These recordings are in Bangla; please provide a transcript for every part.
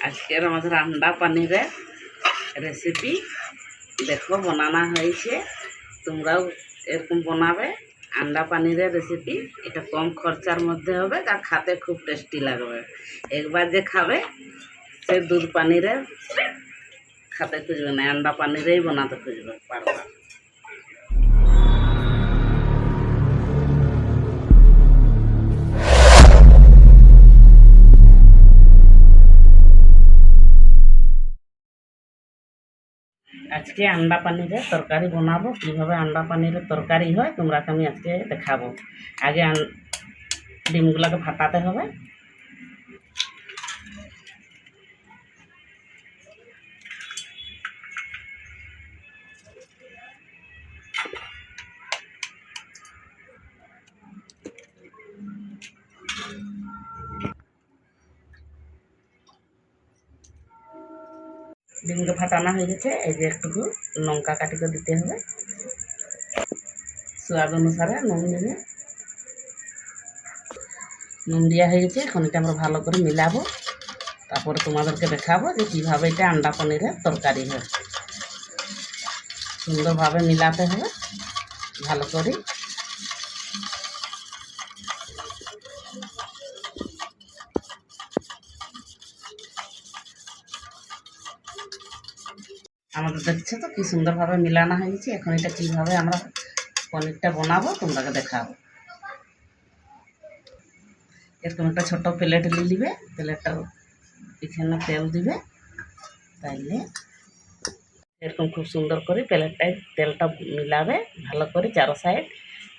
আজকের আমাদের আন্ডা পানিরের রেসিপি দেখো বানানো হয়েছে। তোমরাও এরকম বানাবে। আন্ডা পানিরের রেসিপি, এটা কম খরচার মধ্যে হবে আর খেতে খুব টেস্টি লাগবে। একবার যে খাবে সে দুধ পানিরের খেতে খুঁজবে না, আন্ডা পানিরেই বানাতে খুঁজবে পারবা। আজকে আন্ডা পানিরের তরকারি বানাবো। কীভাবে আন্ডা পানিরের তরকারি হয় তোমরাকে আমি আজকে দেখাবো। আগে ডিমগুলোকে ফাটাতে হবে। ডিমকে ফাটানো হয়ে গেছে। এই যে একটু লঙ্কা কাটি করে দিতে হবে, স্বাদ অনুসারে নুন দেবে। নুন দেওয়া হয়ে গেছে। এখন এটা আমরা ভালো করে মিলাবো, তারপরে তোমাদেরকে দেখাবো যে কীভাবে এটা আন্ডা পনিরের তরকারি হয়। সুন্দরভাবে মিলাতে হবে ভালো করে। আমাদের দেখছো তো কি সুন্দরভাবে মিলানো হয়ে গেছে। এখন এটা কীভাবে আমরা পনিরটা বানাবো তোমাকে দেখাবো। এরকম একটা ছোট প্লেট নিয়ে নিবে, প্লেটটার এখানে তেল দিবে, তাইলে এরকম খুব সুন্দর করে প্লেটটায় তেলটা মিলাবে ভালো করে চারো সাইড,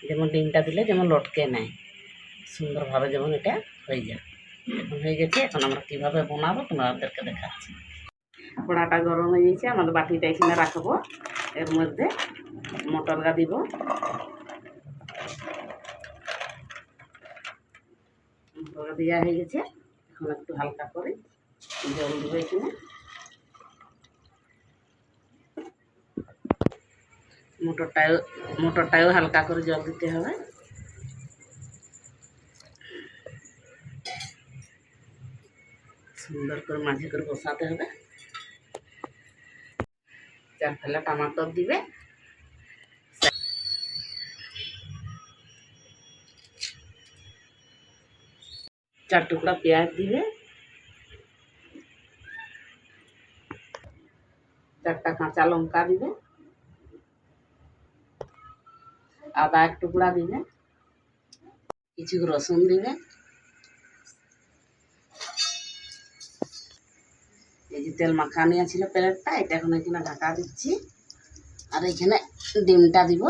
যেমন ডিমটা দিলে যেমন লটকে নেয় সুন্দরভাবে, যেমন এটা হয়ে যায়। এখন হয়ে গেছে। এখন আমরা কীভাবে বানাবো তোমাদেরকে দেখাচ্ছি। কড়াটা গরম হয়ে গেছে, আমাদের বাটিটা এখানে রাখবো। এর মধ্যে মটরগা দিব, মটরগা দেওয়া হয়ে গেছে। এখন একটু হালকা করে জল দেবো এখানে। মোটরটাও হালকা করে জল দিতে হবে। সুন্দর করে মাঝে করে বসাতে হবে। 4 ফেলা টমাটর দিবে, 4 টুকরা পেঁয়াজ দিবে, 4টা কাঁচা লঙ্কা দিবে, আদা 1 টুকরা দিবে, কিছু রসুন দিবে। এই যে তেল মাখা নিয়ে ছিল প্লেটটা, এটা এখন এখানে ঢাকা দিচ্ছি। আর এখানে ডিমটা দিব।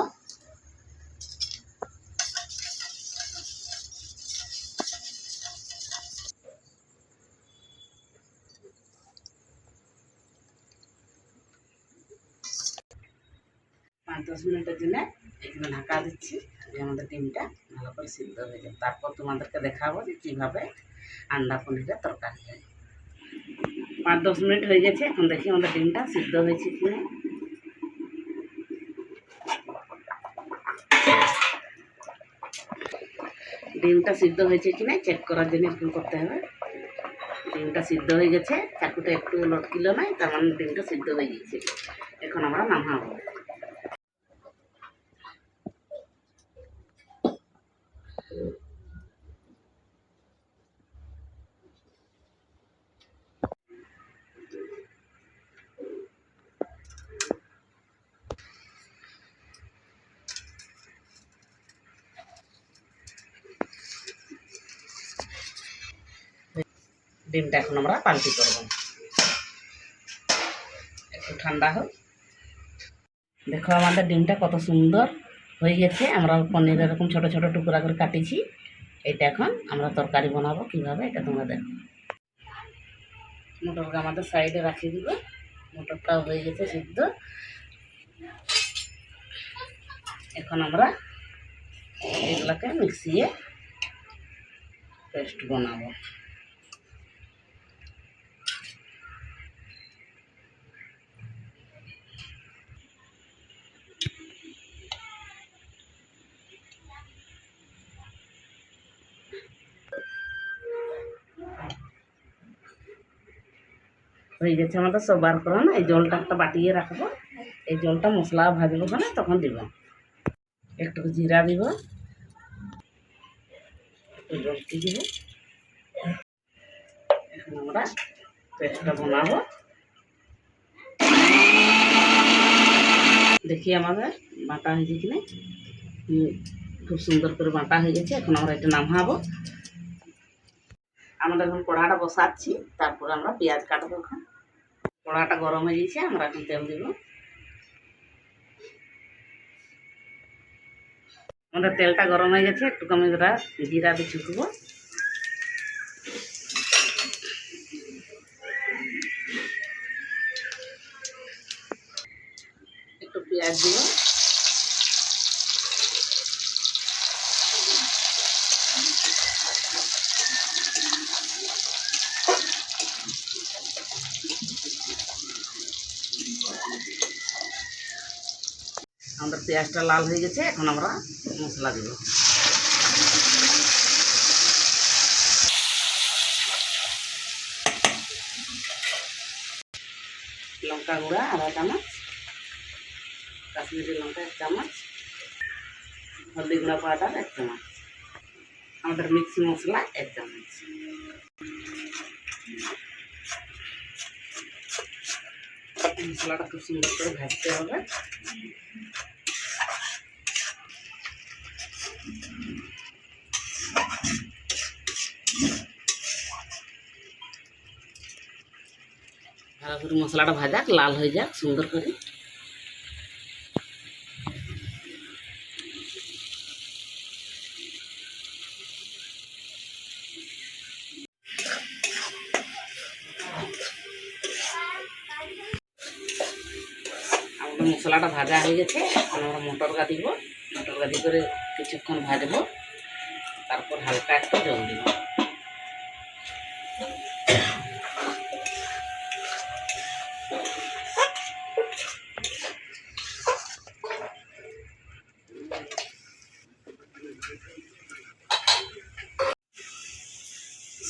পাঁচ 10 মিনিটের জন্য এখানে ঢাকা দিচ্ছি, যে আমাদের ডিমটা ভালো করে সিদ্ধ হয়ে যাবে। তারপর তোমাদেরকে দেখাবো যে কীভাবে আন্ডা পনিরের তরকারি হয়। 5-10 মিনিট হয়ে গেছে। এখন দেখি আমাদের ডিমটা সিদ্ধ হয়েছে কিনা। ডিমটা সিদ্ধ হয়েছে কিনা চেক করার জন্য এরকম করতে হবে। ডিমটা সিদ্ধ হয়ে গেছে, চাকুটা একটু লটকিল নাই, তার মানে ডিমটা সিদ্ধ হয়ে গেছে। এখন আমরা নামাবো। ডিমটা এখন আমরা পাল্টি করব, একটু ঠান্ডা হোক। দেখো আমাদের ডিমটা কত সুন্দর হয়ে গেছে। আমরা পনির এরকম ছোট ছোট টুকরা করে কাটিছি। এটা এখন আমরা তরকারি বানাবো কীভাবে এটা তোমরা দেখো। মোটরটা আমাদের সাইডে রাখিয়ে দিব। মোটরটাও হয়ে গেছে সিদ্ধ। এখন আমরা এগুলাকে মিক্সিয়ে পেস্ট বানাবো। হয়ে গেছে আমাদের সব বার করানো। এই জলটা একটা বাটিয়ে রাখবো, এই জলটা মশলা ভাজবো ওখানে, তখন দিব। একটু জিরা দিব, একটু জলটি দিব। এখন আমরা পেস্টটা বানাবো। দেখি আমাদের বাটা হয়েছে কিনা। খুব সুন্দর করে বাটা হয়ে গেছে। এখন আমরা এটা নামাবো। আমাদের এখন কড়াটা বসাচ্ছি, তারপর আমরা পেঁয়াজ কাটবো। এখন কড়াটা গরম হয়ে গেছে, আমরা এখন তেল দিব। আমাদের তেলটা গরম হয়ে গেছে, একটু কমে জিরা দিয়ে ছুটবো। একটু পেঁয়াজ দিব, আমাদের পেঁয়াজটা লাল হয়ে গেছে। এখন আমরা মশলা দিব। লঙ্কা গুঁড়া আধা চামচ, কাশ্মীরি লঙ্কা 1 চামচ, হলদি গুঁড়া পাউডার 1 চামচ, আমাদের মিক্সি মশলা 1 চামচ। মশলাটা খুব সুন্দর করে ভাজতে হবে। ভালো করে মশলাটা ভাজাক, লাল হয়ে যাক সুন্দর করে। আমাদের মশলাটা ভাজা হয়ে গেছে। এখন আমরা মটর গা দিব। মটর গাদি করে কিছুক্ষণ ভাজবো, তারপর হালকা একটু জল দিব।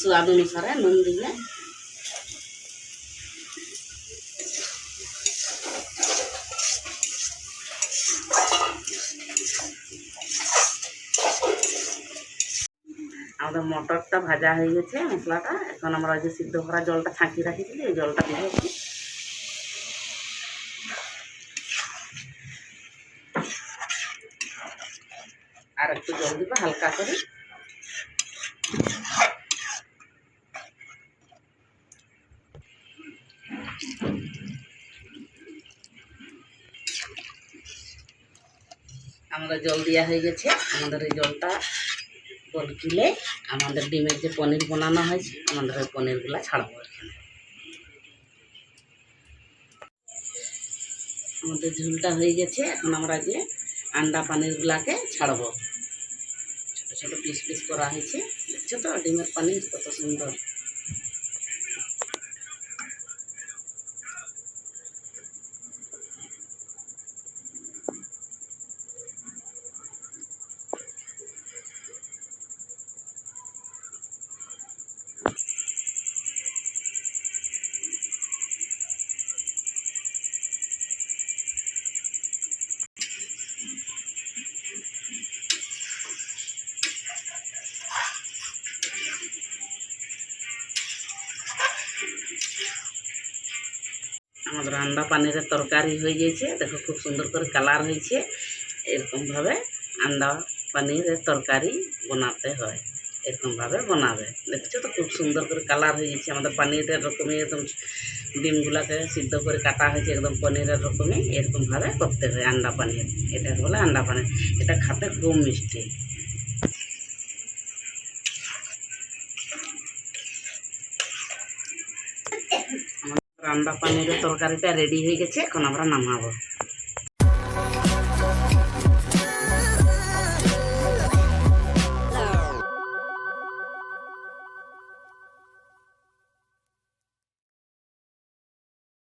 স্বাদ অনুসারে নুন দিবে। আমাদের মটরটা ভাজা হয়ে গেছে, মশলাটা। এখন আমরা যে সিদ্ধ করা জলটা ছাঁকিয়ে রাখিছিলি, এই জলটা দিব। আর একটু জল দিব হালকা করে। আমাদের জল দেওয়া হয়ে গেছে। আমাদের এই জলটা বলকিলে আমাদের ডিমের যে পনির বানানো হয়েছে, আমাদের ওই পনিরগুলো ছাড়বো এখানে। আমাদের ঝোলটা হয়ে গেছে। এখন আমরা যে আন্ডা পনিরগুলাকে ছাড়বো। ছোট ছোট পিস পিস করা হয়েছে, দেখছো তো ডিমের পনির কত সুন্দর। আমাদের আন্ডা পানিরের তরকারি হয়ে গেছে। দেখো খুব সুন্দর করে কালার হয়েছে। এরকমভাবে আন্ডা পানিরের তরকারি বানাতে হয়, এরকমভাবে বানাবে। দেখছো তো খুব সুন্দর করে কালার হয়ে গেছে। আমাদের পানিরের রকমই একদম ডিমগুলাকে সিদ্ধ করে কাটা হয়েছে একদম পনিরের রকমই। এরকমভাবে করতে হয় আন্ডা পানির। এটা বলে আন্ডা পানির। এটা খেতে খুব মিষ্টি। আন্ডা পানিরের তরকারিটা রেডি হয়ে গেছে। এখন আমরা নামাবো।